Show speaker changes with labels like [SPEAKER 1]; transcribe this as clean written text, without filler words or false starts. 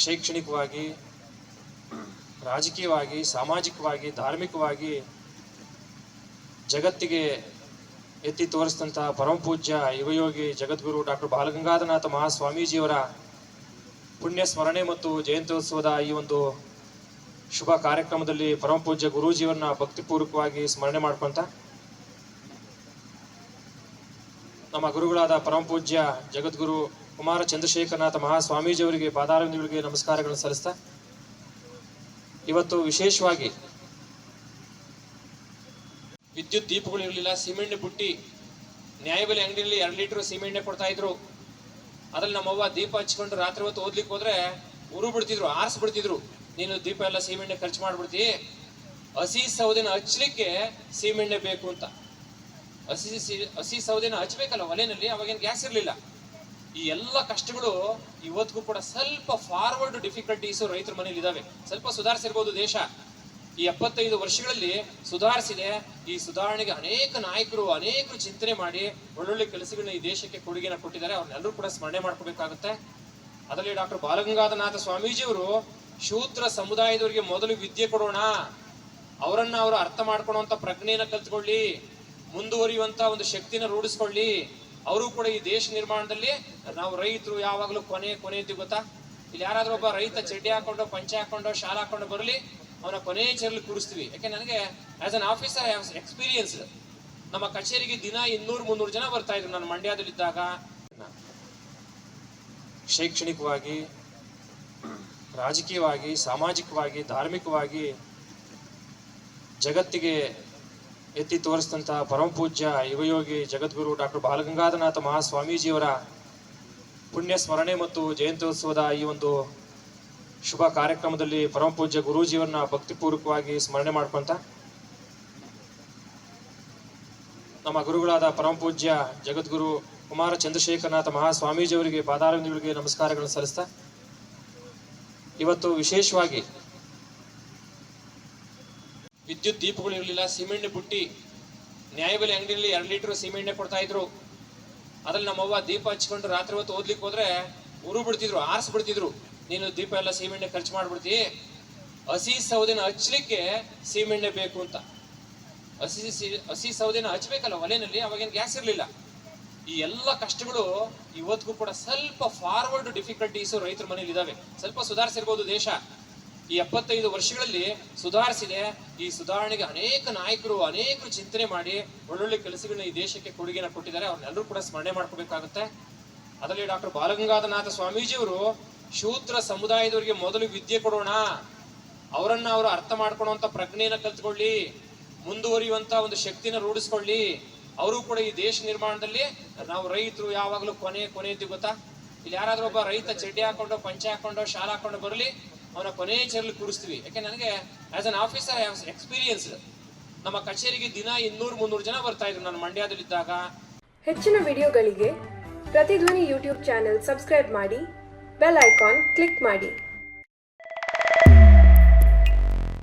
[SPEAKER 1] ಶೈಕ್ಷಣಿಕವಾಗಿ, ರಾಜಕೀಯವಾಗಿ, ಸಾಮಾಜಿಕವಾಗಿ, ಧಾರ್ಮಿಕವಾಗಿ ಜಗತ್ತಿಗೆ ಎತ್ತಿ ತೋರಿಸಿದಂತಹ ಪರಮ ಪೂಜ್ಯ ಯುಗಯೋಗಿ ಜಗದ್ಗುರು ಡಾಕ್ಟರ್ ಬಾಲಗಂಗಾಧರನಾಥ ಮಹಾಸ್ವಾಮೀಜಿಯವರ ಪುಣ್ಯ ಸ್ಮರಣೆ ಮತ್ತು ಜಯಂತ್ಯೋತ್ಸವದ ಈ ಒಂದು ಶುಭ ಕಾರ್ಯಕ್ರಮದಲ್ಲಿ ಪರಮ ಪೂಜ್ಯ ಗುರೂಜಿಯವರನ್ನ ಭಕ್ತಿಪೂರ್ವಕವಾಗಿ ಸ್ಮರಣೆ ಮಾಡ್ಕೊಂತ ನಮ್ಮ ಗುರುಗಳಾದ ಪರಮ ಪೂಜ್ಯ ಜಗದ್ಗುರು ಕುಮಾರ ಚಂದ್ರಶೇಖರನಾಥ ಮಹಾಸ್ವಾಮೀಜಿಯವರಿಗೆ ಪಾದಾರವಿಂದಗಳಿಗೆ ನಮಸ್ಕಾರಗಳನ್ನು ಸಲ್ಲಿಸ್ತಾ, ಇವತ್ತು ವಿಶೇಷವಾಗಿ ವಿದ್ಯುತ್ ದೀಪಗಳು ಇರಲಿಲ್ಲ, ಸಿಮೆಂಟ್ ಬುಟ್ಟಿ ನ್ಯಾಯಬೆಲೆ ಅಂಗಡಿಯಲ್ಲಿ 2 ಲೀಟರ್ ಸಿಮೆಂಟ್ ಕೊಡ್ತಾ ಇದ್ರು. ಅದ್ರಲ್ಲಿ ನಮ್ಮವ್ವ ದೀಪ ಹಚ್ಕೊಂಡು ರಾತ್ರಿ ಹೊತ್ತು ಓದ್ಲಿಕ್ಕೆ ಹೋದ್ರೆ ಉರು ಬಿಡ್ತಿದ್ರು, ಆರಿಸ್ಬಿಡ್ತಿದ್ರು. ನೀನು ದೀಪ ಎಲ್ಲ ಸಿಮೆಂಟ್ ಖರ್ಚು ಮಾಡ್ಬಿಡ್ತಿ, ಹಸಿ ಸೌದೆನ ಹಚ್ಲಿಕ್ಕೆ ಸಿಮೆಂಟ್ ಬೇಕು ಅಂತ. ಹಸಿ ಸೌದೆನ ಹಚ್ಬೇಕಲ್ಲ ಒಲೆನಲ್ಲಿ, ಅವಾಗೇನು ಗ್ಯಾಸ್ ಇರಲಿಲ್ಲ. ಈ ಎಲ್ಲ ಕಷ್ಟಗಳು ಇವತ್ತಿಗೂ ಕೂಡ ಸ್ವಲ್ಪ ಫಾರ್ವರ್ಡ್ ಡಿಫಿಕಲ್ಟೀಸ್ ರೈತರ ಮನೇಲಿ ಇದಾವೆ. ಸ್ವಲ್ಪ ಸುಧಾರಿಸಿರ್ಬೋದು ದೇಶ, ಈ 75 ವರ್ಷಗಳಲ್ಲಿ ಸುಧಾರಿಸಿದೆ. ಈ ಸುಧಾರಣೆಗೆ ಅನೇಕ ನಾಯಕರು ಅನೇಕರು ಚಿಂತನೆ ಮಾಡಿ ಒಳ್ಳೊಳ್ಳೆ ಕೆಲಸಗಳನ್ನ ಈ ದೇಶಕ್ಕೆ ಕೊಡುಗೆನ ಕೊಟ್ಟಿದ್ದಾರೆ. ಅವ್ರನ್ನೆಲ್ಲರೂ ಕೂಡ ಸ್ಮರಣೆ ಮಾಡ್ಕೋಬೇಕಾಗುತ್ತೆ. ಅದರಲ್ಲಿ ಡಾಕ್ಟರ್ ಬಾಲಗಂಗಾಧರನಾಥ ಸ್ವಾಮೀಜಿಯವರು ಶೂದ್ರ ಸಮುದಾಯದವರಿಗೆ ಮೊದಲು ವಿದ್ಯೆ ಕೊಡೋಣ, ಅವರನ್ನ ಅವರು ಅರ್ಥ ಮಾಡ್ಕೊಳ್ಳುವಂತ ಪ್ರಜ್ಞೆನ ಕಲ್ತ್ಕೊಳ್ಳಿ, ಮುಂದುವರಿಯುವಂತ ಒಂದು ಶಕ್ತಿನ ರೂಢಿಸ್ಕೊಳ್ಳಿ. ಅವರು ಕೂಡ ಈ ದೇಶ ನಿರ್ಮಾಣದಲ್ಲಿ ನಾವು ರೈತರು ಯಾವಾಗಲೂ ಕೊನೆ ಇದ್ದೀವಿ ಗೊತ್ತಾ. ಇಲ್ಲಿ ಯಾರಾದ್ರೂ ಒಬ್ಬ ರೈತ ಚಡ್ಡಿ ಹಾಕೊಂಡು ಪಂಚೆ ಹಾಕೊಂಡು ಶಾಲಾ ಹಾಕೊಂಡು ಬರಲಿ, ಅವನ ಕೊನೆ ಚೇರಲ್ಲಿ ಕೂರಿಸ್ತೀವಿ. ಯಾಕೆ ನನಗೆ ಆಸ್ ಅನ್ ಆಫೀಸರ್ ಎಕ್ಸ್ಪೀರಿಯನ್ಸ್. ನಮ್ಮ ಕಚೇರಿಗೆ ದಿನ 200-300 ಜನ ಬರ್ತಾ ಇದ್ರು ನಾನು ಮಂಡ್ಯದಲ್ಲಿದ್ದಾಗ. ಶೈಕ್ಷಣಿಕವಾಗಿ, ರಾಜಕೀಯವಾಗಿ, ಸಾಮಾಜಿಕವಾಗಿ, ಧಾರ್ಮಿಕವಾಗಿ ಜಗತ್ತಿಗೆ ಎತ್ತಿ ತೋರಿಸಿದಂತಹ ಪರಮ ಪೂಜ್ಯ ಯುಗಯೋಗಿ ಜಗದ್ಗುರು ಡಾಕ್ಟರ್ ಬಾಲಗಂಗಾಧರನಾಥ ಮಹಾಸ್ವಾಮೀಜಿಯವರ ಪುಣ್ಯ ಸ್ಮರಣೆ ಮತ್ತು ಜಯಂತ್ಯೋತ್ಸವದ ಈ ಒಂದು ಶುಭ ಕಾರ್ಯಕ್ರಮದಲ್ಲಿ ಪರಮ ಪೂಜ್ಯ ಗುರೂಜಿಯವರನ್ನ ಭಕ್ತಿಪೂರ್ವಕವಾಗಿ ಸ್ಮರಣೆ ಮಾಡ್ಕೊಂತ ನಮ್ಮ ಗುರುಗಳಾದ ಪರಮ ಪೂಜ್ಯ ಜಗದ್ಗುರು ಕುಮಾರ ಚಂದ್ರಶೇಖರನಾಥ ಮಹಾಸ್ವಾಮೀಜಿಯವರಿಗೆ ಪಾದಾರವಿಂದಗಳಿಗೆ ನಮಸ್ಕಾರಗಳನ್ನು ಸಲ್ಲಿಸ್ತಾ, ಇವತ್ತು ವಿಶೇಷವಾಗಿ ವಿದ್ಯುತ್ ದೀಪಗಳು ಇರಲಿಲ್ಲ, ಸಿಮೆಂಟ್ ಬುಟ್ಟಿ ನ್ಯಾಯಬೆಲೆ ಅಂಗಡಿಯಲ್ಲಿ 2 ಲೀಟರ್ ಸಿಮೆಂಟ್ ಕೊಡ್ತಾ ಇದ್ರು. ಅದ್ರಲ್ಲಿ ನಮ್ಮವ್ವ ದೀಪ ಹಚ್ಕೊಂಡು ರಾತ್ರಿ ಹೊತ್ತು ಓದ್ಲಿಕ್ಕೆ ಹೋದ್ರೆ ಉರು ಬಿಡ್ತಿದ್ರು, ಆರಿಸ್ಬಿಡ್ತಿದ್ರು. ನೀನು ದೀಪ ಎಲ್ಲ ಸಿಮೆಂಟ್ ಖರ್ಚು ಮಾಡ್ಬಿಡ್ತಿ, ಹಸಿ ಸೌದೆನ ಹಚ್ಲಿಕ್ಕೆ ಸಿಮೆಂಟ್ ಬೇಕು ಅಂತ. ಹಸಿ ಸೌದೆನ ಹಚ್ಬೇಕಲ್ಲ ಒಲೆನಲ್ಲಿ, ಅವಾಗೇನು ಗ್ಯಾಸ್ ಇರಲಿಲ್ಲ. ಈ ಎಲ್ಲ ಕಷ್ಟಗಳು ಇವತ್ತಿಗೂ ಕೂಡ ಸ್ವಲ್ಪ ಫಾರ್ವರ್ಡ್ ಡಿಫಿಕಲ್ಟೀಸ್ ರೈತರ ಮನೇಲಿ ಇದಾವೆ. ಸ್ವಲ್ಪ ಸುಧಾರಿಸಿರ್ಬೋದು ದೇಶ, ಈ 75 ವರ್ಷಗಳಲ್ಲಿ ಸುಧಾರಿಸಿದೆ. ಈ ಸುಧಾರಣೆಗೆ ಅನೇಕ ನಾಯಕರು ಅನೇಕರು ಚಿಂತನೆ ಮಾಡಿ ಒಳ್ಳೊಳ್ಳೆ ಕೆಲಸಗಳನ್ನ ಈ ದೇಶಕ್ಕೆ ಕೊಡುಗೆನ ಕೊಟ್ಟಿದ್ದಾರೆ. ಅವ್ರನ್ನೆಲ್ಲರೂ ಕೂಡ ಸ್ಮರಣೆ ಮಾಡ್ಕೋಬೇಕಾಗುತ್ತೆ. ಅದರಲ್ಲಿ ಡಾಕ್ಟರ್ ಬಾಲಗಂಗಾಧರನಾಥ ಸ್ವಾಮೀಜಿಯವರು ಶೂದ್ರ ಸಮುದಾಯದವರಿಗೆ ಮೊದಲು ವಿದ್ಯೆ ಕೊಡೋಣ, ಅವರನ್ನ ಅವರು ಅರ್ಥ ಮಾಡ್ಕೊಳ್ಳುವಂತ ಪ್ರಜ್ಞೆನ ಕಲ್ತ್ಕೊಳ್ಳಿ, ಮುಂದುವರಿಯುವಂತ ಒಂದು ಶಕ್ತಿನ ರೂಢಿಸ್ಕೊಳ್ಳಿ. ಅವರು ಕೂಡ ಈ ದೇಶ ನಿರ್ಮಾಣದಲ್ಲಿ ನಾವು ರೈತರು ಯಾವಾಗಲೂ ಕೊನೆ ಇದ್ದೀವಿ ಗೊತ್ತಾ. ಇಲ್ಲಿ ಯಾರಾದ್ರೂ ಒಬ್ಬ ರೈತ ಚಡ್ಡಿ ಹಾಕೊಂಡು ಪಂಚೆ ಹಾಕೊಂಡು ಶಾಲಾ ಹಾಕೊಂಡು ಬರಲಿ, ಅವನ ಕೊನೆ ಚೇರಲ್ಲಿ ಕೂರಿಸ್ತೀವಿ. ಯಾಕೆ ನನಗೆ ಆಸ್ ಅನ್ ಆಫೀಸರ್ ಎಕ್ಸ್ಪೀರಿಯನ್ಸ್. ನಮ್ಮ ಕಚೇರಿಗೆ ದಿನ 200-300 ಜನ ಬರ್ತಾ ಇದ್ರು ನಾನು ಮಂಡ್ಯದಲ್ಲಿದ್ದಾಗ.
[SPEAKER 2] ಹೆಚ್ಚಿನ ವಿಡಿಯೋಗಳಿಗೆ ಪ್ರತಿಧ್ವನಿ ಯೂಟ್ಯೂಬ್ ಚಾನೆಲ್ ಸಬ್ಸ್ಕ್ರೈಬ್ ಮಾಡಿ, ಬೆಲ್ ಐಕಾನ್ ಕ್ಲಿಕ್ ಮಾಡಿ.